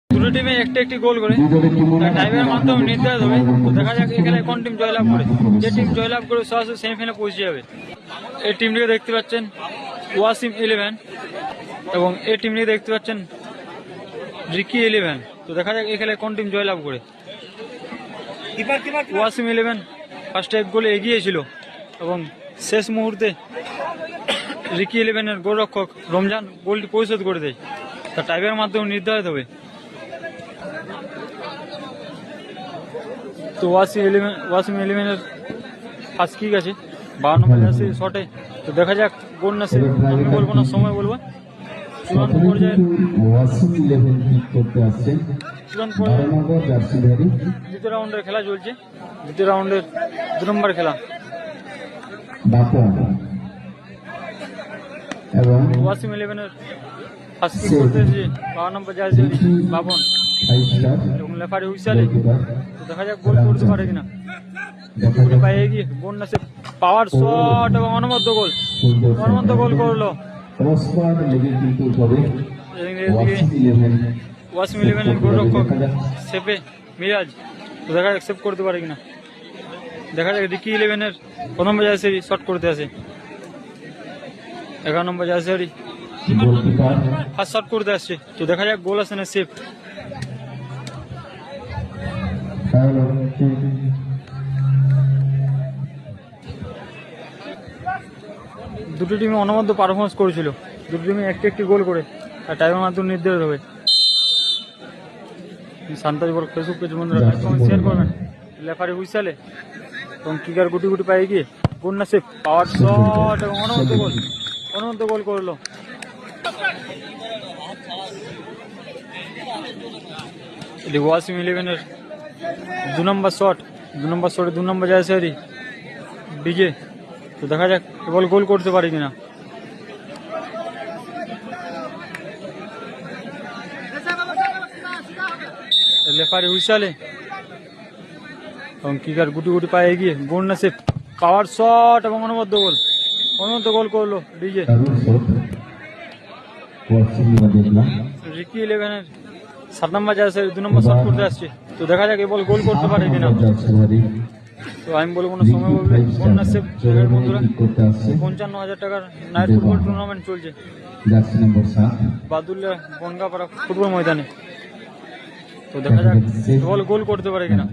দুটো টিমে একটি গোল করে টাইমের মাধ্যমে নির্ধারিত হবে। তো দেখা যাক এখানে কোন টিম জয়লাভ করে। যে টিম জয়লাভ করে সরাসরি সেমিফাইনালে পৌঁছে যাবে। এই টিমটিকে দেখতে পাচ্ছেন ওয়াসিম 11 এবং এই টিমটিকে দেখতে পাচ্ছেন রিকি 11। তো দেখা যাক এখানে কোন টিম জয়লাভ করে। ওয়াসিম 11 ফার্স্টে এক গোলে এগিয়েছিল এবং শেষ মুহূর্তে রিকি 11-এর গোলরক্ষক রমজান গোলটি পরিশোধ করে দেয়। তা টাইমের মাধ্যমে নির্ধারিত হবে। তো ওয়াসিম 11-এর ফার্স্ট কিক আছে 52 নম্বর জার্সি শটে। তো দেখা যাক গোল না সে আমি বলবো না, সময় বলবো। চূড়ান্ত পর্যায়ে দ্বিতীয় রাউন্ডের খেলা চলছে। দ্বিতীয় রাউন্ডের 2 নম্বর খেলা। ওয়াসিম 11-এর ফার্স্ট কিক করতে এসেছে 52 নম্বর জার্সি বাবন এবং লেফারি হুইসেলে। দেখা যাক গোল করতে পারে কিনা। পায়ে গিয়ে গোল না সে পাওয়ার শট এবং অনবদ্য গোল করলো ওয়াসিম 11-এর গোলরক্ষক সেপে মিরাজ। তো দেখা যাক সেভ করতে পারে কিনা। দেখা যাক রিকি 11-এর 1 নম্বর জার্সি শট করতে আসে 11 নম্বর জার্সি ফার্স্ট শট করতে আসছে। তো দেখা যাক গোল আসে না সেভ। দুটো টিমে অনবদ্য পারফরমেন্স করেছিল। দুটো টিমে একটি গোল করে আর টাইমের মাধ্যমে নির্ধারিত হবে। সান্তাজ বল ফেসবুক পেজ বন্ধুরা লাইক কমেন্ট শেয়ার করবেন। লেফারি হুইসেলে এবং কিকার গুটি পায়ে গিয়ে গোল না সে পাওয়ার শট এবং অনবদ্য গোল করলো। এটি ওয়াসিম 11-এর 2 নম্বর শটে 2 নম্বর জায়সি ডিজে। তো দেখা যাক বল গোল করতে পারে কিনা। লেফারি হুইসেলে এবং কিকার গুটি পায়ে গিয়ে গোল না সে পাওয়ার শট এবং অনবদ্য গোল করলো ডিজে। রিকি 11-এর 7 নম্বর জার্সি 2 নম্বর শট করতে আসছে। তো দেখা যাক এই বল গোল করতে পারে কিনা। তো আমি বলবো না, সময় বলবে। বন্যা সেভ বন্ধুরা 55,000 টাকার নাইট ফুটবল টুর্নামেন্ট চলছে বাদুল্লা বনগাপাড়া ফুটবল ময়দানে। তো দেখা যাক বল গোল করতে পারে কিনা।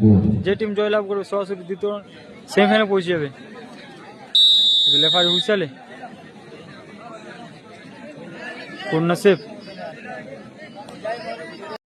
যে টিম জয়লাভ করবে সরাসরি দ্বিতীয় সেমিফাইনালে পৌঁছে যাবে। লেফারি হুইসেলে বন্যা সেভ